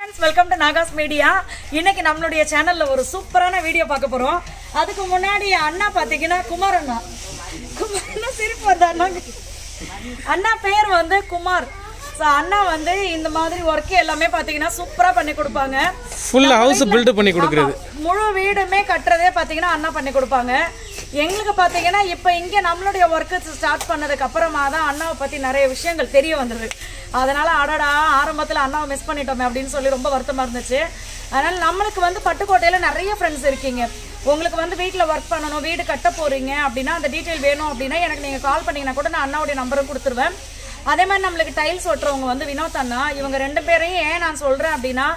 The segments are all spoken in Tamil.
Welcome to Nahash media. இன்னைக்கு நம்மளுடைய சேனல்ல ஒரு சூப்பரான வீடியோ பார்க்க போறோம். அதுக்கு முன்னாடி அண்ணா பாத்தீங்கன்னா குமார் அண்ணா சிரிப்பு வருது. அண்ணா பேர் வந்து குமார். அண்ணா வந்து இந்த மாதிரி ஒர்க் எல்லாமே பாத்தீங்கன்னா சூப்பரா பண்ணி கொடுப்பாங்க. ஃபுல் ஹவுஸ் பில்ட் பண்ணி கொடுக்கிறது, முழு வீடுமே கட்டுறதே பாத்தீங்கன்னா அண்ணா பண்ணி கொடுப்பாங்க. எங்களுக்கு பாத்தீங்கன்னா இப்ப இங்க நம்மளுடைய ஒர்க் ஸ்டார்ட் பண்ணதுக்கு அப்புறமா தான் அண்ணாவை பத்தி நிறைய விஷயங்கள் தெரிய வந்தது. அதனால அடடா ஆரம்பத்துல அண்ணாவை மிஸ் பண்ணிட்டோமே அப்படின்னு சொல்லி ரொம்ப வருத்தமா இருந்துச்சு. அதனால நம்மளுக்கு வந்து பட்டுக்கோட்டையில நிறைய ஃப்ரெண்ட்ஸ் இருக்கீங்க. உங்களுக்கு வந்து வீட்டில் ஒர்க் பண்ணணும், வீடு கட்ட போறீங்க அப்படின்னா அந்த டீட்டெயில் வேணும் அப்படின்னா எனக்கு நீங்கள் கால் பண்ணீங்கன்னா கூட நான் அண்ணாவுடைய நம்பரும் கொடுத்துருவேன். அதே மாதிரி நம்மளுக்கு டைல்ஸ் ஓட்டுறவங்க வந்து வினோத் அண்ணா, இவங்க ரெண்டு பேரையும் ஏன் நான் சொல்றேன் அப்படின்னா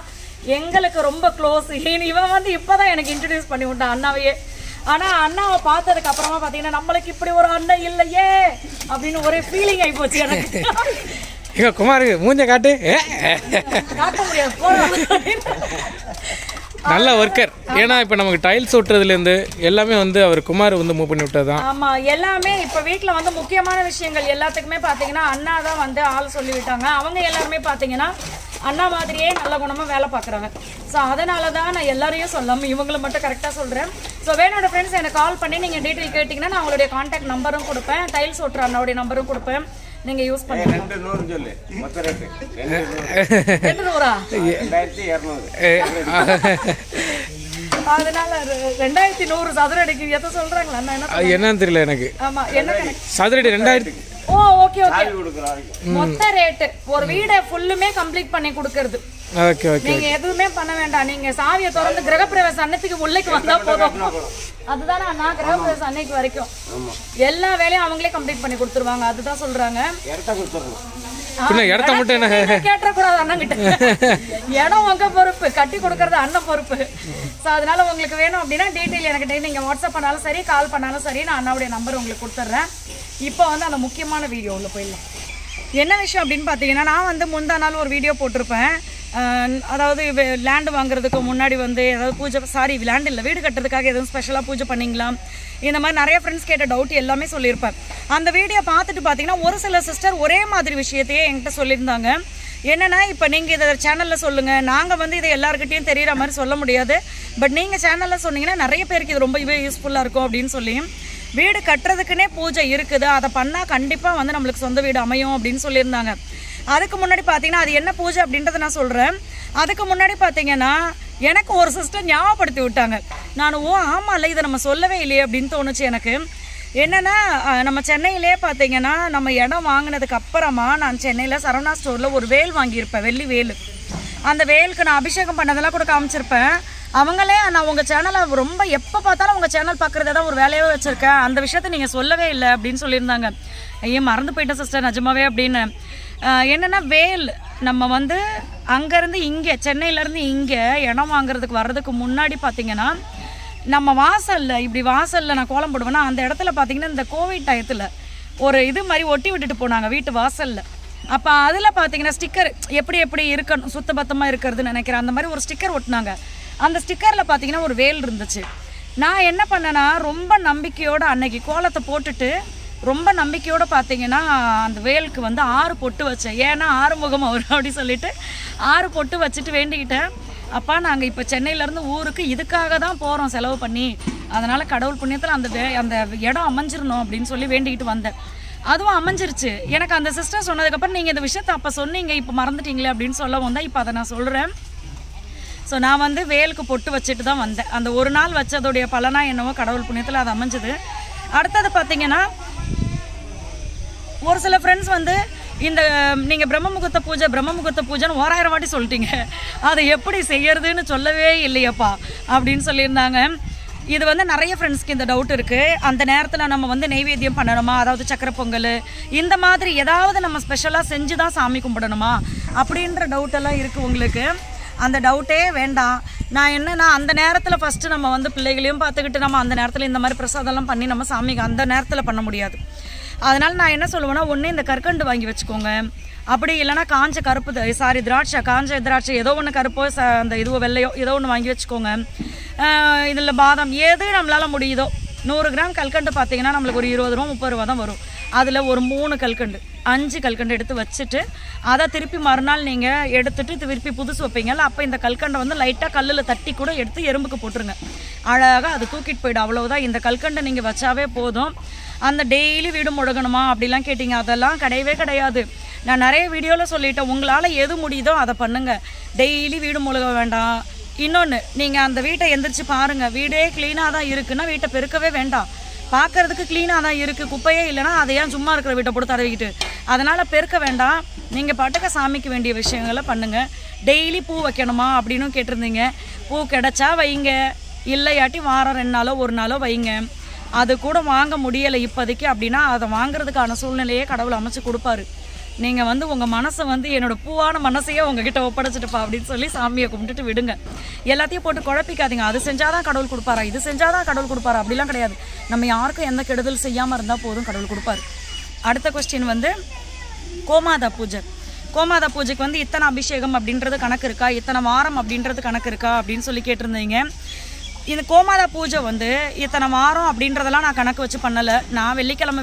எங்களுக்கு ரொம்ப க்ளோஸ். இவன் வந்து இப்போதான் எனக்கு இன்ட்ரடியூஸ் பண்ணி விட்டான் அண்ணாவையே. ஆனா அண்ணாவை பார்த்ததுக்கு அப்புறமா பாத்தீங்கன்னா நம்மளுக்கு இப்படி ஒரு அண்ணன் இல்லையே அப்படின்னு ஒரே ஃபீலிங் ஆகி போச்சு எனக்கு. குமார் மூஞ்ச காட்டு, காட்ட முடியாது, நல்ல ஒர்க்கர். ஏன்னா இப்போ நமக்கு டைல்ஸ் ஓட்டுறதுலேருந்து எல்லாமே வந்து அவர் குமார் வந்து மூவ் பண்ணி விட்டது தான். ஆமாம், எல்லாமே இப்போ வீட்டில் வந்து முக்கியமான விஷயங்கள் எல்லாத்துக்குமே பார்த்தீங்கன்னா அண்ணா தான் வந்து ஆள் சொல்லிவிட்டாங்க. அவங்க எல்லாருமே பார்த்தீங்கன்னா அண்ணா மாதிரியே நல்ல குணமாக வேலை பார்க்குறாங்க. ஸோ அதனால தான் நான் எல்லாரையும் சொல்லாமல் இவங்களை மட்டும் கரெக்டாக சொல்கிறேன். ஸோ வேணோட ஃப்ரெண்ட்ஸ் எனக்கு கால் பண்ணி நீங்கள் டீட்டெயில் கேட்டிங்கன்னா நான் அவங்களுடைய கான்டாக்ட் நம்பரும் கொடுப்பேன், டைல்ஸ் ஓட்டுற அண்ணாவுடைய நம்பரும் கொடுப்பேன், நீங்க யூஸ் பண்ணுங்க. 200 சொல்லு மொத்த ரேட் 200 அதனால 2100 சதுர அடிக்கு எதை சொல்றாங்களா அண்ணா? என்னன்னு தெரியல எனக்கு. ஆமா, என்ன சதுர அடி 2000. ஓ ஓகே ஓகே, மொத்த ரேட் ஒரு வீடை ஃபுல்லுமே கம்ப்ளீட் பண்ணி கொடுக்கிறது. ஓகே ஓகே, நீங்க எதுவுமே பண்ண வேண்டாம். நீங்க சாவியை திறந்து கிரகப்பிரவேச அன்னைக்கு உள்ளேக்கு வந்தா போதும். அதுதானே அண்ணா, கிரகப்பிரவேச அன்னைக்கு வரைக்கும் எல்லா வேலையும் அவங்களே கம்ப்ளீட் பண்ணி கொடுத்துருவாங்க. அதுதான் சொல்றாங்க. இடத்த மட்டும் என்ன கேட்டக்கூடாது அண்ணன் கிட்ட. இடம் உங்க பொறுப்பு, கட்டி கொடுக்கறது அண்ணன் பொறுப்பு. ஸோ அதனால உங்களுக்கு வேணும் அப்படின்னா டீட்டெயில் எனக்கு நீங்க வாட்ஸ்அப் பண்ணாலும் சரி, கால் பண்ணாலும் சரி, நான் அண்ணாவுடைய நம்பர் உங்களுக்கு கொடுத்துட்றேன். இப்போ வந்து அந்த முக்கியமான வீடியோ உள்ள போயிடலாம். என்ன விஷயம் அப்படின்னு பார்த்தீங்கன்னா, நான் வந்து முந்தா நாள் ஒரு வீடியோ போட்டிருப்பேன். அதாவது லேண்டு வாங்குறதுக்கு முன்னாடி வந்து ஏதாவது பூஜை, லேண்ட் இல்லை, வீடு கட்டுறதுக்காக எதுவும் ஸ்பெஷலாக பூஜை பண்ணிங்களா, இந்த மாதிரி நிறைய ஃப்ரெண்ட்ஸ் கேட்ட டவுட் எல்லாமே சொல்லியிருப்பேன். அந்த வீடியோ பார்த்துட்டு பார்த்தீங்கன்னா ஒரு சில சிஸ்டர் ஒரே மாதிரி விஷயத்தையே என்கிட்ட சொல்லியிருந்தாங்க. என்னென்னா, இப்போ நீங்கள் இதை சேனலில் சொல்லுங்கள், நாங்கள் வந்து இதை எல்லாருக்கிட்டையும் தெரிகிற மாதிரி சொல்ல முடியாது, பட் நீங்கள் சேனலில் சொன்னீங்கன்னா நிறைய பேருக்கு இது ரொம்பவே யூஸ்ஃபுல்லாக இருக்கும் அப்படின்னு சொல்லி, வீடு கட்டுறதுக்குன்னே பூஜை இருக்குது, அதை பண்ணால் கண்டிப்பாக வந்து நம்மளுக்கு சொந்த வீடு அமையும் அப்படின்னு சொல்லியிருந்தாங்க. அதுக்கு முன்னாடி பார்த்தீங்கன்னா அது என்ன பூஜை அப்படின்றத நான் சொல்கிறேன். அதுக்கு முன்னாடி பார்த்தீங்கன்னா எனக்கு ஒரு சிஸ்டர் ஞாபகப்படுத்தி விட்டாங்க. நான் ஆமாம் இல்லை, இதை நம்ம சொல்லவே இல்லையே அப்படின்னு தோணுச்சு எனக்கு. என்னென்னா, நம்ம சென்னையிலே பார்த்தீங்கன்னா நம்ம இடம் வாங்கினதுக்கு அப்புறமா நான் சென்னையில் சரவணா ஸ்டோரில் ஒரு வேல் வாங்கியிருப்பேன், வெள்ளி வேல். அந்த வேலுக்கு நான் அபிஷேகம் பண்ணதெல்லாம் கூட காமிச்சிருப்பேன். அவங்களே நான் உங்கள் சேனலை ரொம்ப எப்போ பார்த்தாலும் உங்கள் சேனல் பார்க்குறதே தான் ஒரு வேலையாக வச்சுருக்கேன், அந்த விஷயத்த நீங்கள் சொல்லவே இல்லை அப்படின்னு சொல்லியிருந்தாங்க. ஐயோ மறந்து போயிட்டேன் சிஸ்டர் நிஜமாவே அப்படின்னு. என்னென்னா, வேல் நம்ம வந்து அங்கேருந்து இங்கே சென்னையிலேருந்து இங்கே இடம் வாங்குறதுக்கு வர்றதுக்கு முன்னாடி பார்த்திங்கன்னா நம்ம வாசலில் இப்படி வாசலில் நான் கோலம் போடுவேன்னா அந்த இடத்துல பார்த்திங்கன்னா இந்த கோவிட் டயத்தில் ஒரு இது மாதிரி ஒட்டி விட்டுட்டு போனாங்க வீட்டு வாசலில். அப்போ அதில் பார்த்திங்கன்னா ஸ்டிக்கர் எப்படி இருக்கணும், சுத்தபத்தமாக இருக்கிறதுன்னு நினைக்கிறேன், அந்த மாதிரி ஒரு ஸ்டிக்கர் ஒட்டினாங்க. அந்த ஸ்டிக்கரில் பார்த்திங்கன்னா ஒரு வேல் இருந்துச்சு. நான் என்ன பண்ணேன்னா ரொம்ப நம்பிக்கையோடு அன்னைக்கு கோலத்தை போட்டுட்டு ரொம்ப நம்பிக்கையோடு பார்த்தீங்கன்னா அந்த வேலுக்கு வந்து 6 பொட்டு வச்சேன். ஏன்னா 6 முகம் அவர் அப்படி சொல்லிட்டு 6 பொட்டு வச்சுட்டு வேண்டிக்கிட்டேன். அப்பா நாங்கள் இப்போ சென்னையிலேருந்து ஊருக்கு இதுக்காக தான் போகிறோம் செலவு பண்ணி, அதனால் கடவுள் புண்ணியத்தில் அந்த இடம் அமைஞ்சிடணும் அப்படின்னு சொல்லி வேண்டிக்கிட்டு வந்தேன். அதுவும் அமைஞ்சிருச்சு. எனக்கு அந்த சிஸ்டர் சொன்னதுக்கப்புறம் நீங்கள் இந்த விஷயத்தை அப்போ சொன்னீங்க, இப்போ மறந்துட்டீங்களே அப்படின்னு சொல்ல வந்தேன். இப்போ அதை நான் சொல்கிறேன். ஸோ நான் வந்து வேலுக்கு பொட்டு வச்சுட்டு தான் வந்தேன். அந்த ஒரு நாள் வச்சதோடைய பலனாக என்னவோ கடவுள் புண்ணியத்தில் அது அமைஞ்சது. அடுத்தது பார்த்தீங்கன்னா ஒரு சில ஃப்ரெண்ட்ஸ் வந்து இந்த நீங்கள் பிரம்ம முகூர்த்த பூஜைன்னு 1000 வாட்டி சொல்லிட்டீங்க, அதை எப்படி செய்யறதுன்னு சொல்லவே இல்லையப்பா அப்படின்னு சொல்லியிருந்தாங்க. இது வந்து நிறைய ஃப்ரெண்ட்ஸ்க்கு இந்த டவுட் இருக்குது. அந்த நேரத்தில் நம்ம வந்து நெய்வேத்தியம் பண்ணணுமா, அதாவது சக்கரை பொங்கல் இந்த மாதிரி ஏதாவது நம்ம ஸ்பெஷலாக செஞ்சு தான் சாமி கும்பிடணுமா அப்படின்ற டவுட்டெல்லாம் இருக்குது உங்களுக்கு. அந்த டவுட்டே வேண்டாம். நான் என்னன்னா அந்த நேரத்தில் ஃபஸ்ட்டு நம்ம வந்து பிள்ளைகளையும் பார்த்துக்கிட்டு நம்ம அந்த நேரத்தில் இந்த மாதிரி பிரசாதம்லாம் பண்ணி நம்ம சாமிக்கு அந்த நேரத்தில் பண்ண முடியாது. அதனால் நான் என்ன சொல்லுவேன்னா, ஒன்று இந்த கற்கண்டு வாங்கி வச்சுக்கோங்க, அப்படி இல்லைனா காஞ்ச கருப்பு காஞ்ச திராட்சை ஏதோ ஒன்று கருப்போ அந்த இதுவோ வெள்ளையோ ஏதோ ஒன்று வாங்கி வச்சுக்கோங்க. இதில் பாதாம் எது நம்மளால் முடியுதோ 100 கிராம் கல்கண்டு பார்த்தீங்கன்னா நம்மளுக்கு ஒரு 20 ரூபா 30 ரூபா தான் வரும். அதில் ஒரு 3 கல்கண்டு 5 கல்கண்டு எடுத்து வச்சுட்டு அதை திருப்பி மறுநாள் நீங்கள் எடுத்துட்டு திருப்பி புதுசு வைப்பீங்கல்ல, அப்போ இந்த கல்கண்டை வந்து லைட்டாக கல்லில் தட்டி கூட எடுத்து எறும்புக்கு போட்டுருங்க. அழகாக அது தூக்கிட்டு போயிடும். அவ்வளோதான். இந்த கல்கண்டை நீங்கள் வச்சாவே போதும். அந்த டெய்லி வீடு முழுகணுமா அப்படிலாம் கேட்டிங்க, அதெல்லாம் கிடையவே கிடையாது. நான் நிறைய வீடியோவில் சொல்லிட்டேன், உங்களால் எது முடியுதோ அதை பண்ணுங்கள். டெய்லி வீடு முழுக வேண்டாம். இன்னொன்று, நீங்கள் அந்த வீட்டை எந்திரிச்சு பாருங்கள், வீடே க்ளீனாக தான் இருக்குன்னா வீட்டை பெருக்கவே வேண்டாம். பார்க்குறதுக்கு க்ளீனாக தான் இருக்குது, குப்பையே இல்லைன்னா அதை ஏன் சும்மா இருக்கிற வீட்டை போட்டு தடவிக்கிட்டு, அதனால் பெருக்க வேண்டாம். நீங்கள் பாட்டுக்க சாமிக்கு வேண்டிய விஷயங்களை பண்ணுங்கள். டெய்லி பூ வைக்கணுமா அப்படின்னு கேட்டிருந்தீங்க. பூ கிடைச்சா வைங்க, இல்லையாட்டி வாரம் 2 நாளோ 1 நாளோ வைங்க. அது கூட வாங்க முடியலை இப்போதைக்கு அப்படின்னா அதை வாங்குறதுக்கான சூழ்நிலையே கடவுள் அமைச்சு கொடுப்பாரு. நீங்கள் வந்து உங்கள் மனசை வந்து என்னோடய பூவான மனசையே உங்ககிட்ட ஒப்படைச்சிட்டுப்பா அப்படின்னு சொல்லி சாமியை கும்பிட்டுட்டு விடுங்க. எல்லாத்தையும் போட்டு குழப்பிக்காதீங்க. அது செஞ்சால் தான் கடவுள் கொடுப்பாரா, இது செஞ்சால் தான் கடவுள் கொடுப்பாரா அப்படிலாம் கிடையாது. நம்ம யாருக்கும் எந்த கெடுதல் செய்யாமல் இருந்தால் போதும், கடவுள் கொடுப்பாரு. அடுத்த கொஸ்டின் வந்து கோமாதா பூஜை. கோமாதா பூஜைக்கு வந்து இத்தனை அபிஷேகம் அப்படின்றது கணக்கு இருக்கா, இத்தனை வாரம் அப்படின்றது கணக்கு இருக்கா அப்படின்னு சொல்லி கேட்டிருந்தீங்க. இந்த கோமாதா பூஜை வந்து இத்தனை வாரம் அப்படின்றதெல்லாம் நான் கணக்கு வச்சு பண்ணலை. நான் வெள்ளிக்கிழமை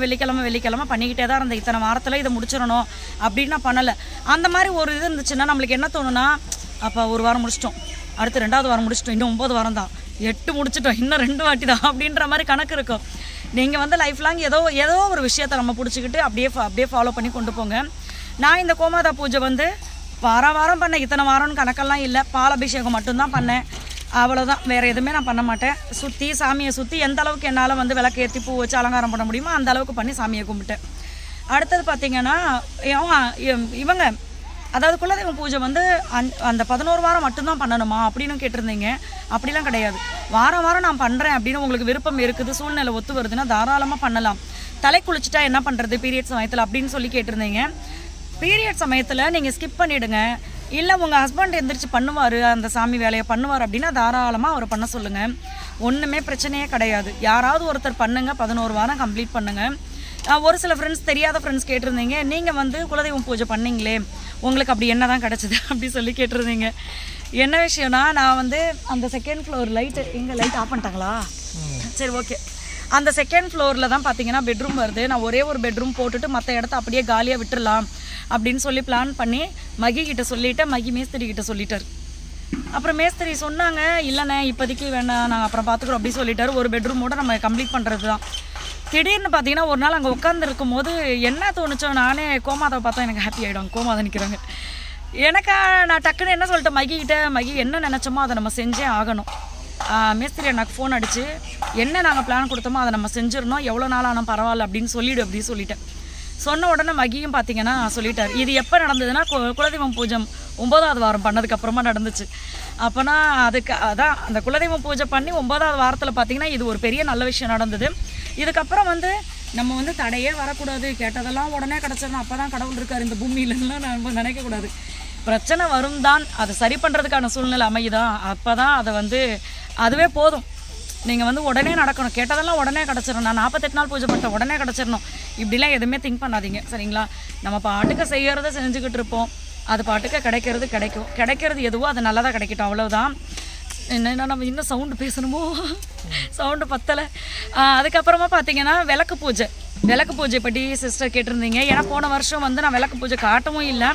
பண்ணிக்கிட்டே தான் இருந்தேன். இத்தனை வாரத்தில் இதை முடிச்சிடணும் அப்படின்னு நான் பண்ணலை. அந்த மாதிரி ஒரு இது இருந்துச்சுன்னா நம்மளுக்கு என்ன தோணுன்னா, அப்போ 1 வாரம் முடிச்சிட்டோம், அடுத்து 2வது வாரம் முடிச்சிட்டோம், இன்னும் 9 வாரம் தான், 8 முடிச்சிட்டோம், இன்னும் 2 வாட்டி தான் அப்படின்ற மாதிரி கணக்கு இருக்கும். நீங்கள் வந்து லைஃப் லாங் ஏதோ ஒரு விஷயத்தை நம்ம பிடிச்சிக்கிட்டு அப்படியே ஃபாலோ பண்ணி கொண்டு போங்க. நான் இந்த கோமாதா பூஜை வந்து வாரம் பண்ணேன். இத்தனை வாரம்னு கணக்கெல்லாம் இல்லை. பால் அபிஷேகம் மட்டும்தான் பண்ணேன், அவ்வளோதான். வேறு எதுவுமே நான் பண்ண மாட்டேன். சாமியை சுற்றி எந்த அளவுக்கு என்னால் வந்து விளக்கு ஏற்றி பூ வச்சு அலங்காரம் பண்ண முடியுமோ அந்த அளவுக்கு பண்ணி சாமியை கும்பிட்டேன். அடுத்தது பார்த்திங்கன்னா இவங்க அதாவது குலதெய்வம் பூஜை வந்து அந்த 11 வாரம் மட்டும்தான் பண்ணணுமா அப்படின்னு கேட்டிருந்தீங்க. அப்படிலாம் கிடையாது. வாரம் நான் பண்ணுறேன் அப்படின்னு உங்களுக்கு விருப்பம் இருக்குது, சூழ்நிலை ஒத்து வருதுன்னா தாராளமாக பண்ணலாம். தலை குளிச்சுட்டா என்ன பண்ணுறது பீரியட் சமயத்தில் அப்படின்னு சொல்லி கேட்டிருந்தீங்க. பீரியட் சமயத்தில் நீங்கள் ஸ்கிப் பண்ணிவிடுங்க. இல்லை உங்கள் ஹஸ்பண்ட் எந்திரிச்சு பண்ணுவார், அந்த சாமி வேலையை பண்ணுவார் அப்படின்னா தாராளமாக அவரை பண்ண சொல்லுங்கள். ஒன்றுமே பிரச்சனையே கிடையாது. யாராவது ஒருத்தர் பண்ணுங்கள், 11 வாரம் கம்ப்ளீட் பண்ணுங்கள். ஒரு சில ஃப்ரெண்ட்ஸ், தெரியாத ஃப்ரெண்ட்ஸ் கேட்டிருந்தீங்க, நீங்கள் வந்து குலதெய்வம் பூஜை பண்ணிங்களே உங்களுக்கு அப்படி என்ன தான் கிடச்சிது அப்படி சொல்லி கேட்டிருந்தீங்க. என்ன விஷயம்னா, நான் வந்து அந்த 2nd ஃப்ளோர் லைட்டு, எங்கள் லைட் ஆஃப் பண்ணிட்டாங்களா, சரி ஓகே, அந்த 2nd ஃப்ளோரில் தான் பார்த்தீங்கன்னா பெட்ரூம் வருது. நான் ஒரே ஒரு பெட்ரூம் போட்டுட்டு மற்ற இடத்த அப்படியே காலியாக விட்டுடலாம் அப்படின்னு சொல்லி பிளான் பண்ணி மகி கிட்ட சொல்லிவிட்டேன். மகி மேஸ்திரி கிட்ட சொல்லிட்டார். அப்புறம் மேஸ்திரி சொன்னாங்க, இல்லைண்ணே இப்போதைக்கு வேணாம், நாங்கள் அப்புறம் பார்த்துக்குறோம் அப்படி சொல்லிட்டாரு. ஒரு பெட்ரூமோடு நம்ம கம்ப்ளீட் பண்ணுறது தான். திடீர்னு பார்த்தீங்கன்னா ஒரு நாள் அங்கே உட்காந்துருக்கும் போது என்ன தோணுச்சோ, நானே கோமாதாவை பார்த்தா எனக்கு ஹாப்பி ஆகிடும். கோமாதா நிற்கிறாங்க. நான் டக்குன்னு என்ன சொல்லிட்டேன் மகிக்கிட்ட, மகி என்ன நினச்சோமோ அதை நம்ம செஞ்சே ஆகணும். மேஸ்திரி எனக்கு ஃபோன் அடித்து, என்ன நாங்கள் பிளான் கொடுத்தோமோ அதை நம்ம செஞ்சிடணும், எவ்வளோ நாள் ஆனால் பரவாயில்ல அப்படின்னு அப்படின்னு சொல்லிட்டேன். சொன்ன உடனே மகியும் பார்த்தீங்கன்னா சொல்லிட்டார். இது எப்போ நடந்ததுன்னா குலதெய்வம் பூஜை 9வது வாரம் பண்ணதுக்கப்புறமா நடந்துச்சு. அப்போனா அதான் அந்த குலதெய்வம் பூஜை பண்ணி 9வது வாரத்தில் பார்த்தீங்கன்னா இது ஒரு பெரிய நல்ல விஷயம் நடந்தது. இதுக்கப்புறம் வந்து நம்ம வந்து தடையே வரக்கூடாது, கேட்டதெல்லாம் உடனே கிடச்சிடணும், அப்போ தான் கடவுள் இருக்கார் இந்த பூமியிலலாம் நம்ம நினைக்கக்கூடாது. பிரச்சனை வரும் தான், அதை சரி பண்ணுறதுக்கான சூழ்நிலை அமையுதான், அப்போ தான் அதை வந்து அதுவே போதும். நீங்கள் வந்து உடனே நடக்கணும், கேட்டதெல்லாம் உடனே கிடச்சிடணும், நான் 48 நாள் பூஜை பண்ணிட்டேன் உடனே கிடச்சிடணும், இப்படிலாம் எதுவுமே திங்க் பண்ணாதீங்க சரிங்களா. நம்ம பாட்டுக்க செய்கிறத செஞ்சுக்கிட்டு இருப்போம், அது பாட்டுக்க கிடைக்கிறது எதுவோ அது நல்லதாக கிடைக்கட்டும், அவ்வளோதான். என்னென்னா நம்ம இன்னும் சவுண்டு பேசணுமோ, சவுண்டு பத்தலை. அதுக்கப்புறமா பார்த்தீங்கன்னா விளக்கு பூஜை பற்றி சிஸ்டர் கேட்டிருந்தீங்க. ஏன்னா போன வருஷம் வந்து நான் விளக்கு பூஜை காட்டவும் இல்லை.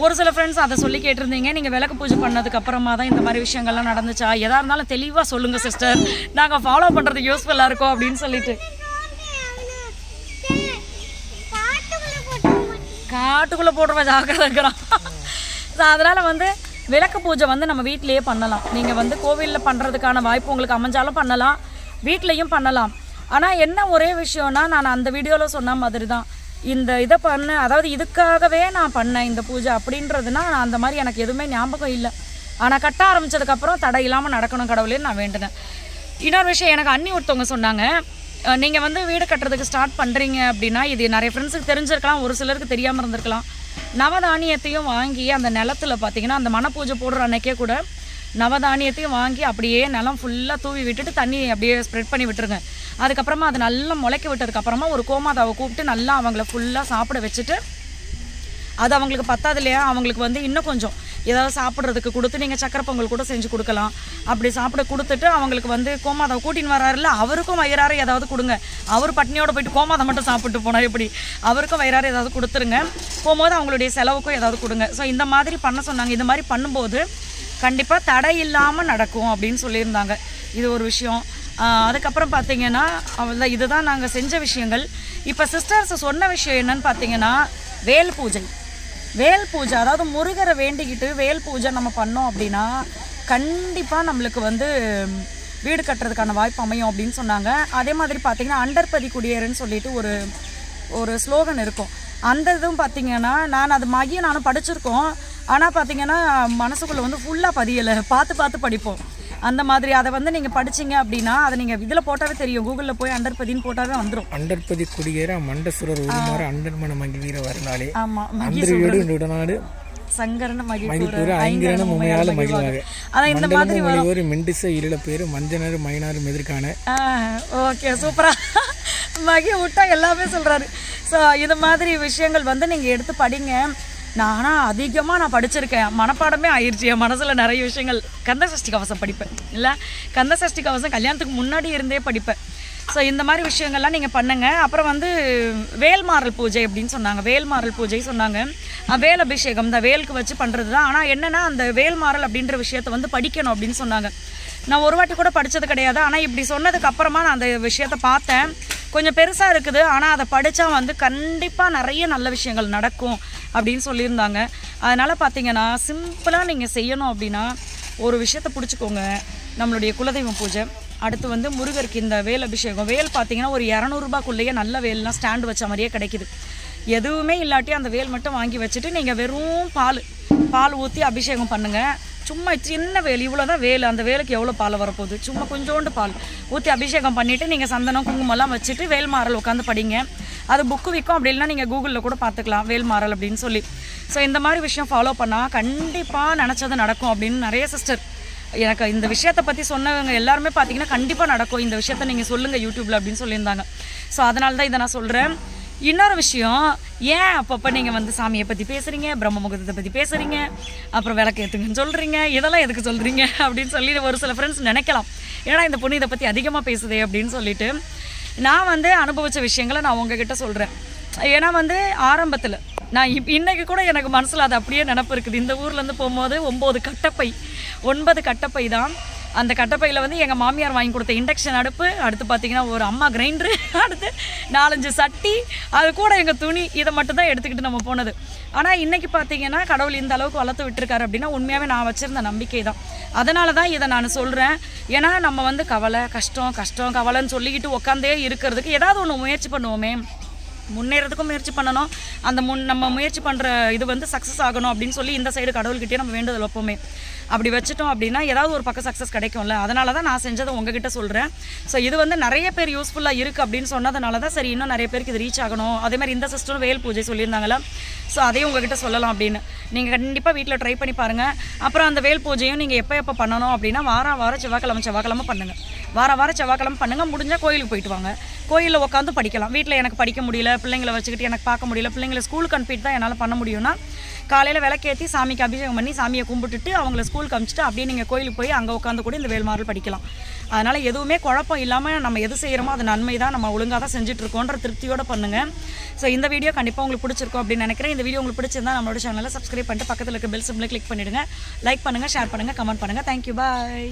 ஒரு சில ஃப்ரெண்ட்ஸ் அதை சொல்லி கேட்டிருந்தீங்க, நீங்கள் விளக்கு பூஜை பண்ணதுக்கப்புறமா தான் இந்த மாதிரி விஷயங்கள்லாம் நடந்துச்சா, எதாக இருந்தாலும் தெளிவாக சொல்லுங்கள் சிஸ்டர், நாங்கள் ஃபாலோ பண்ணுறதுக்கு யூஸ்ஃபுல்லாக இருக்கும் அப்படின்னு சொல்லிட்டு. காட்டுக்குள்ளே போடுறவன் ஜாக்கிரதை இருக்கிறான். அதனால் வந்து விளக்கு பூஜை வந்து நம்ம வீட்டிலையே பண்ணலாம். நீங்கள் வந்து கோவிலில் பண்ணுறதுக்கான வாய்ப்பு உங்களுக்கு அமைஞ்சாலும் பண்ணலாம், வீட்லேயும் பண்ணலாம். ஆனால் என்ன ஒரே விஷயம்னா, நான் அந்த வீடியோவில் சொன்ன மாதிரி தான், இந்த இதை அதாவது இதுக்காகவே நான் பண்ணேன் இந்த பூஜை அப்படின்றதுனா நான் அந்த மாதிரி எனக்கு எதுவுமே ஞாபகம் இல்லை. ஆனால் கட்ட ஆரம்பித்ததுக்கப்புறம் தடை இல்லாமல் நடக்கணும் கடவுளேன்னு நான் வேண்டினேன். இன்னொரு விஷயம், எனக்கு அண்ணி ஒருத்தவங்க சொன்னாங்க, நீங்கள் வந்து வீடு கட்டுறதுக்கு ஸ்டார்ட் பண்ணுறீங்க அப்படின்னா, இது நிறைய ஃப்ரெண்ட்ஸுக்கு தெரிஞ்சிருக்கலாம், ஒரு சிலருக்கு தெரியாமல் இருந்திருக்கலாம். நவதானியத்தையும் வாங்கி அந்த நிலத்தில் பார்த்தீங்கன்னா அந்த மனப்பூஜை போடுற அன்னைக்கே கூட நவதானியத்தையும் வாங்கி அப்படியே நிலம் ஃபுல்லாக தூவி விட்டுட்டு தண்ணி அப்படியே ஸ்ப்ரெட் பண்ணி விட்டுருங்க. அதுக்கப்புறமா அது நல்லா முளைக்க விட்டதுக்கப்புறமா ஒரு கோமாதாவை கூப்பிட்டு நல்லா அவங்கள ஃபுல்லாக சாப்பிட வச்சுட்டு, அது அவங்களுக்கு பத்தாது இல்லையா, அவங்களுக்கு வந்து இன்னும் கொஞ்சம் ஏதாவது சாப்பிட்றதுக்கு கொடுத்து நீங்கள் சக்கரை பொங்கல் கூட செஞ்சு கொடுக்கலாம். அப்படி சாப்பிட கொடுத்துட்டு அவங்களுக்கு வந்து கோமாதம் கூட்டின்னு வராருல, அவருக்கும் வயிறார ஏதாவது கொடுங்க. அவர் பட்னியோட போயிட்டு கோமாதம் மட்டும் சாப்பிட்டு போனால் எப்படி, அவருக்கும் வயிறார ஏதாவது கொடுத்துருங்க. போகும்போது அவங்களுடைய செலவுக்கும் ஏதாவது கொடுங்க. ஸோ இந்த மாதிரி பண்ண சொன்னாங்க. இந்த மாதிரி பண்ணும்போது கண்டிப்பாக தடை இல்லாமல் நடக்கும் அப்படின்னு சொல்லியிருந்தாங்க. இது ஒரு விஷயம். அதுக்கப்புறம் பார்த்தீங்கன்னா அவ்வளோ இதுதான் நாங்கள் செஞ்ச விஷயங்கள். இப்போ சிஸ்டர்ஸ் சொன்ன விஷயம் என்னன்னு பார்த்தீங்கன்னா வேல் பூஜை. வேல் பூஜை அதாவது முருகரை வேண்டிக்கிட்டு வேல் பூஜை நம்ம பண்ணோம் அப்படின்னா கண்டிப்பாக நம்மளுக்கு வந்து வீடு கட்டுறதுக்கான வாய்ப்பு அமையும் அப்படின்னு சொன்னாங்க. அதே மாதிரி பார்த்தீங்கன்னா அண்டர்பதி குடியேறுன்னு சொல்லிட்டு ஒரு ஸ்லோகன் இருக்கும். அந்த இதுவும் பார்த்தீங்கன்னா அது மகியும் நானும் படிச்சிருக்கோம். ஆனால் பார்த்தீங்கன்னா மனசுக்குள்ளே வந்து ஃபுல்லாக பதியலை, பார்த்து படிப்போம். அந்த மாதிரி அதை வந்து நீங்கள் படிச்சிங்க அப்படின்னா அதை நீங்கள் இதில் போட்டாவே தெரியும். கூகுளில் போய் அண்டர்பதின்னு போட்டாவே வந்துடும். அண்டர்பதி குடியேற மண்டசுரர் உருமாற அண்டர்மன மகிழ்வீர வரலாலே ஆமாம் அந்தரியோடு சங்கரன மகிழ்வூர் ஐங்கரன முமையால மகிழ்வாங்க. அதான் இந்த மாதிரி ஒரு மெண்டிச இருள பேரு மஞ்சனர் மைனாரும் எதிர்க்கான. ஓகே, சூப்பரா மகி விட்டா எல்லாமே சொல்றாரு. ஸோ இது மாதிரி விஷயங்கள் வந்து நீங்கள் எடுத்து படிங்க. அதிகமாக நான் படிச்சிருக்கேன், மனப்பாடமே ஆயிடுச்சு. என் மனசில் நிறைய விஷயங்கள். கந்தசஷ்டி கவசம் படிப்பேன், இல்லை கந்தசஷ்டி கவசம் கல்யாணத்துக்கு முன்னாடி இருந்தே படிப்பேன். ஸோ இந்த மாதிரி விஷயங்கள்லாம் நீங்கள் பண்ணுங்கள். அப்புறம் வந்து வேல்மாறல் பூஜை அப்படின்னு சொன்னாங்க. வேல்மாறல் பூஜை சொன்னாங்க. வேல் அபிஷேகம் இந்த வேலுக்கு வச்சு பண்ணுறது தான். ஆனால் என்னென்னா அந்த வேல்மாறல் அப்படின்ற விஷயத்தை வந்து படிக்கணும் அப்படின்னு சொன்னாங்க. நான் ஒரு வாட்டி கூட படித்தது கிடையாது. ஆனால் இப்படி சொன்னதுக்கு அப்புறமா நான் அந்த விஷயத்தை பார்த்தேன். கொஞ்சம் பெருசாக இருக்குது, ஆனால் அதை படித்தா வந்து கண்டிப்பாக நிறைய நல்ல விஷயங்கள் நடக்கும் அப்படின்னு சொல்லியிருந்தாங்க. அதனால் பார்த்தீங்கன்னா சிம்பிளாக நீங்கள் செய்யணும் அப்படின்னா ஒரு விஷயத்தை பிடிச்சிக்கோங்க. நம்மளுடைய குலதெய்வம் பூஜை, அடுத்து வந்து முருகருக்கு இந்த வேல் அபிஷேகம். வேல் பார்த்தீங்கன்னா ஒரு 200 ரூபாய்க்குள்ளேயே நல்ல வேல்லாம் ஸ்டாண்டு வச்ச மாதிரியே கிடைக்கிது. எதுவுமே இல்லாட்டி அந்த வேல் மட்டும் வாங்கி வச்சுட்டு நீங்கள் வெறும் பால் ஊற்றி அபிஷேகம் பண்ணுங்கள். சும்மா சின்ன வேல், இவ்வளோ தான் வேல். அந்த வேலுக்கு எவ்வளோ பால் வரப்போகுது? சும்மா கொஞ்சோண்டு பால் ஊற்றி அபிஷேகம் பண்ணிவிட்டு நீங்கள் சந்தனம் குங்குமம்லாம் வச்சுட்டு வேல்மாறல் உட்காந்து படிங்க. அது புக்கு விற்கும். அப்படி இல்லைனா நீங்கள் கூகுளில் கூட பார்த்துக்கலாம் வேல்மாறல் அப்படின்னு சொல்லி. ஸோ இந்த மாதிரி விஷயம் ஃபாலோ பண்ணால் கண்டிப்பாக நினச்சது நடக்கும் அப்படின்னு நிறைய சிஸ்டர் எனக்கு இந்த விஷயத்தை பற்றி சொன்னவங்க எல்லாருமே பார்த்தீங்கன்னா கண்டிப்பாக நடக்கும், இந்த விஷயத்த நீங்கள் சொல்லுங்கள் யூடியூப்பில் அப்படின்னு சொல்லியிருந்தாங்க. ஸோ அதனால தான் இதை நான் சொல்கிறேன். இன்னொரு விஷயம், ஏன் அப்பப்போ நீங்கள் வந்து சாமியை பற்றி பேசுகிறீங்க, பிரம்ம முகூர்த்தத்தை பற்றி பேசுகிறீங்க, அப்புறம் விளக்கு ஏற்றுங்கன்னு சொல்கிறீங்க, இதெல்லாம் எதுக்கு சொல்கிறீங்க அப்படின்னு சொல்லி ஒரு சில ஃப்ரெண்ட்ஸ் நினைக்கலாம். ஏன்னா இந்த பொண்ணு இதை பற்றி அதிகமாக பேசுதே அப்படின்னு சொல்லிட்டு. நான் வந்து அனுபவித்த விஷயங்களை நான் உங்ககிட்ட சொல்கிறேன். ஏன்னா வந்து ஆரம்பத்தில் நான் இன்றைக்கி கூட எனக்கு மனசில் அது அப்படியே நினப்பு இருக்குது. இந்த ஊர்லேருந்து போகும்போது 9 கட்டப்பை தான். அந்த கட்டப்பையில் வந்து எங்கள் மாமியார் வாங்கி கொடுத்த இண்டக்ஷன் அடுப்பு, அடுத்து பார்த்திங்கன்னா ஒரு அம்மா கிரைண்டரு, அடுத்து 4-5 சட்டி, அது கூட எங்கள் துணி, இதை மட்டும் தான் எடுத்துக்கிட்டு நம்ம போனது. ஆனால் இன்றைக்கி பார்த்திங்கன்னா கடவுள் இந்த அளவுக்கு வளர்த்து விட்டுருக்காரு அப்படின்னா உண்மையாகவே நான் வச்சுருந்த நம்பிக்கை தான். அதனால தான் இதை நான் சொல்கிறேன். ஏன்னா நம்ம வந்து கவலை கஷ்டம் கவலைன்னு சொல்லிக்கிட்டு உட்காந்தே இருக்கிறதுக்கு ஏதாவது ஒன்று முயற்சி பண்ணுவோமே. முன்னேறதுக்கும் முயற்சி பண்ணணும். அந்த நம்ம முயற்சி பண்ணுற இது வந்து சக்ஸஸ் ஆகணும் அப்படின்னு சொல்லி இந்த சைடு கடவுள்கிட்டே நம்ம வேண்டுதல் வைப்போமே. அப்படி வச்சுட்டோம் அப்படின்னா ஏதாவது ஒரு பக்கம் சக்ஸஸ் கிடைக்கும்ல. அதனால தான் நான் செஞ்சதை உங்ககிட்ட சொல்கிறேன். ஸோ இது வந்து நிறைய பேர் யூஸ்ஃபுல்லாக இருக்குது அப்படின்னு சொன்னதுனால தான் சரி இன்னும் நிறைய பேருக்கு இது ரீச் ஆகணும். அதே மாதிரி இந்த சிஸ்டரும் வேல் பூஜை சொல்லியிருந்தாங்களா, ஸோ அதையும் உங்ககிட்ட சொல்லலாம் அப்படின்னு. நீங்கள் கண்டிப்பாக வீட்டில் ட்ரை பண்ணி பாருங்கள். அப்புறம் அந்த வேல் பூஜையும் நீங்கள் எப்போ பண்ணணும் அப்படின்னா வாரம் செவ்வாய்க்கிழமை பண்ணுங்கள். வாரம் செவ்வாய்க்கிழமை பண்ணுங்கள். முடிஞ்சால் கோயிலுக்கு போயிட்டு வாங்க. கோயிலில் உட்காந்து படிக்கலாம். வீட்டில் எனக்கு படிக்க முடியல, பிள்ளைங்களை வச்சுக்கிட்டு எனக்கு பார்க்க முடியல, பிள்ளைங்களை ஸ்கூலுக்கு அனுப்பிட்டு தான் என்னால் பண்ண முடியும்னா காலையில் விளக்கேற்றி சாமிக்கு அபிஷேகம் பண்ணி சாமியை கும்பிட்டுட்டு அவங்கள ஸ்கூலுக்கு அனுப்பிச்சிட்டு அப்படியே நீங்கள் கோயிலுக்கு போய் அங்கே உட்காந்து கூட இந்த வேல்மாறல் படிக்கலாம். அதனால் எதுவுமே குழப்பம் இல்லாமல் நம்ம எது செய்கிறோமோ அது நன்மை தான், நம்ம ஒழுங்காக தான் செஞ்சுட்ருக்கோன்ற திருப்தியோடு பண்ணுங்கள். ஸோ இந்த வீடியோ கண்டிப்பாக உங்களுக்கு பிடிச்சிருக்கும் அப்படின்னு நினைக்கிறேன். இந்த வீடியோ உங்களுக்கு பிடிச்சிருந்தா நம்மளோட சேனலில் சப்ஸ்கிரைப் பண்ணிட்டு பக்கத்தில் இருக்க பெல் சிம்பிளை கிளிக் பண்ணிவிடுங்க. லைக் பண்ணுங்கள், ஷேர் பண்ணுங்கள், கமெண்ட் பண்ணுங்கள். தேங்க்யூ, பாய்.